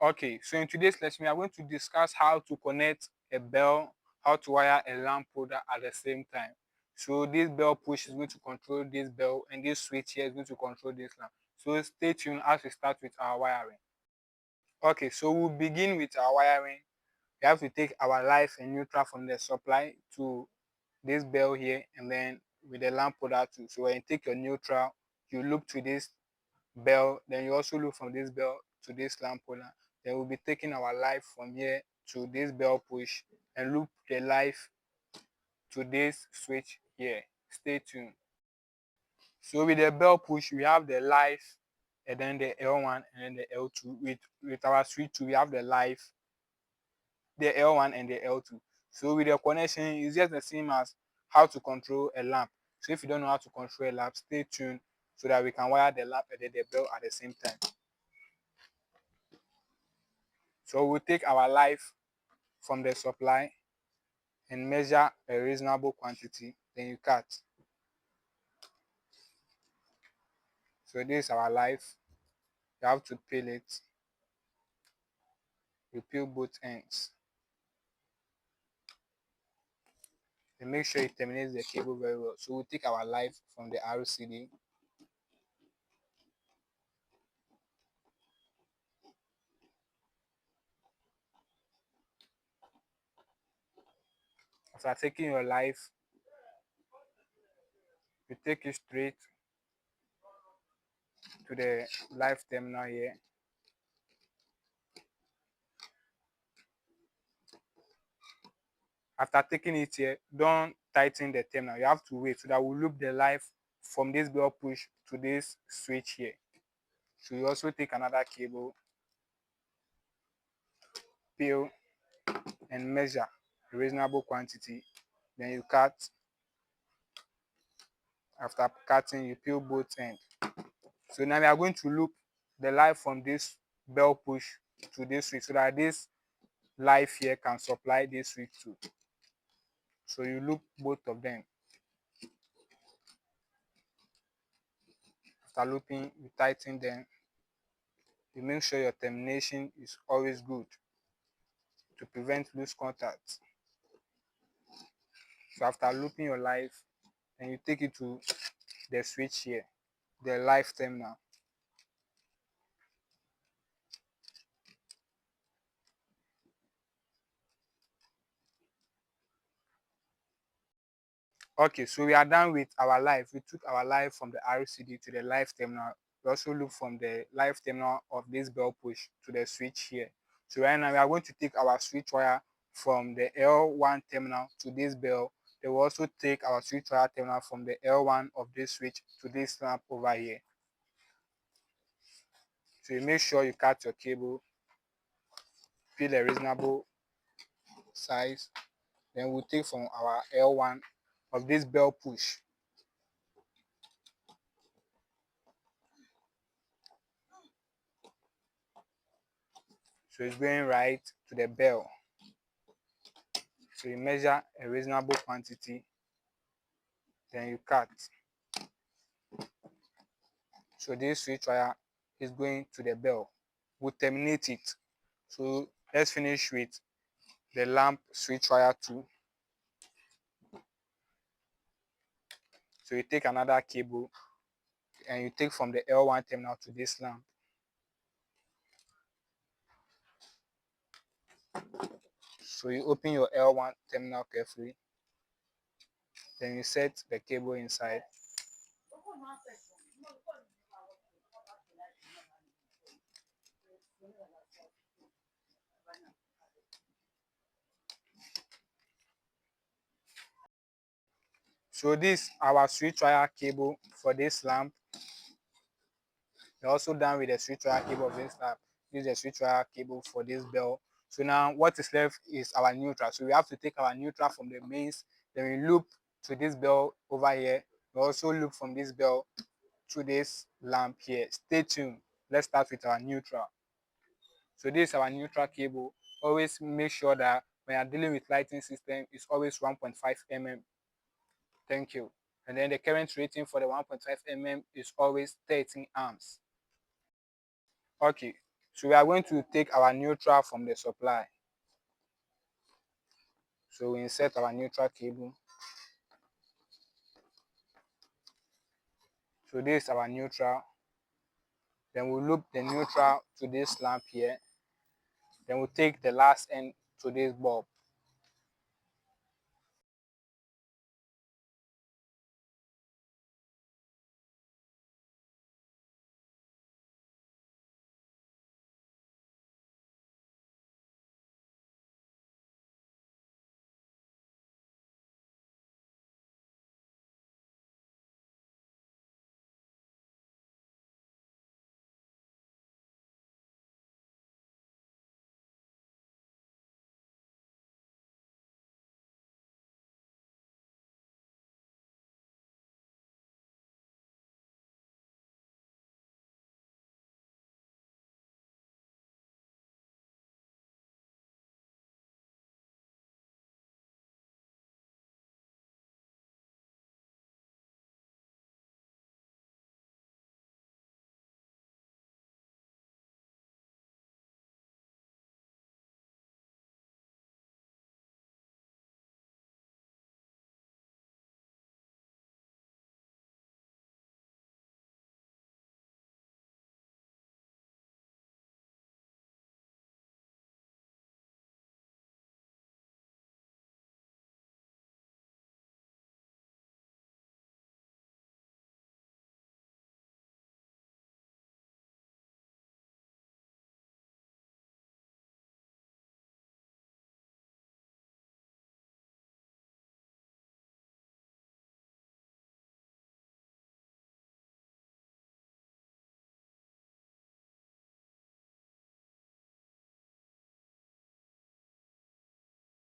Okay, so in today's lesson, we are going to discuss how to connect a bell, how to wire a lamp holder at the same time. So this bell push is going to control this bell, and this switch here is going to control this lamp. So stay tuned as we start with our wiring. Okay, so we'll begin with our wiring. We have to take our live and neutral from the supply to this bell here, and then with the lamp holder too. So when you take your neutral, you loop to this bell, then you also loop from this bell to this lamp holder. Then we'll be taking our live from here to this bell push and loop the live to this switch here. Stay tuned. So with the bell push, we have the live and then the L1 and then the L2. With our switch 2, we have the live, the L1 and the L2. So with the connection, it's just the same as how to control a lamp. So if you don't know how to control a lamp, stay tuned so that we can wire the lamp and then the bell at the same time. So we'll take our live from the supply and measure a reasonable quantity, then you cut. So this is our live. You have to peel it. You peel both ends. And make sure you terminate the cable very well. So we'll take our live from the RCD. After taking your live, you take it straight to the live terminal here. After taking it here, don't tighten the terminal. You have to wait so that we'll loop the live from this bell push to this switch here. So you also take another cable, peel, and measure a reasonable quantity. Then you cut. After cutting, you peel both ends. So now we are going to loop the live from this bell push to this switch so that this live here can supply this switch too. So you loop both of them. After looping, you tighten them. You make sure your termination is always good to prevent loose contact. So after looping your live, then you take it to the switch here, the live terminal. Okay, so we are done with our live. We took our live from the RCD to the live terminal. We also look from the live terminal of this bell push to the switch here. So right now we are going to take our switch wire from the L1 terminal to this bell. They will also take our switch wire terminal from the L1 of this switch to this lamp over here. So you make sure you cut your cable, peel a reasonable size. Then we'll take from our L1 of this bell push. So it's going right to the bell. So you measure a reasonable quantity, then you cut. So this switch wire is going to the bell. We'll terminate it. So let's finish with the lamp switch wire too. So you take another cable and you take from the L1 terminal to this lamp. So you open your L1 terminal carefully. Then you set the cable inside. So this our switch wire cable for this lamp. We're also done with the switch wire cable of this lamp. Use the switch wire cable for this bell. So now what is left is our neutral. So we have to take our neutral from the mains, then we loop to this bell over here. We also loop from this bell to this lamp here. Stay tuned. Let's start with our neutral. So this is our neutral cable. Always make sure that when you're dealing with lighting system, it's always 1.5 mm. Thank you. And then the current rating for the 1.5 mm is always 13 amps. Okay, So we are going to take our neutral from the supply. So we insert our neutral cable. So this is our neutral. Then we'll loop the neutral to this lamp here. Then we'll take the last end to this bulb.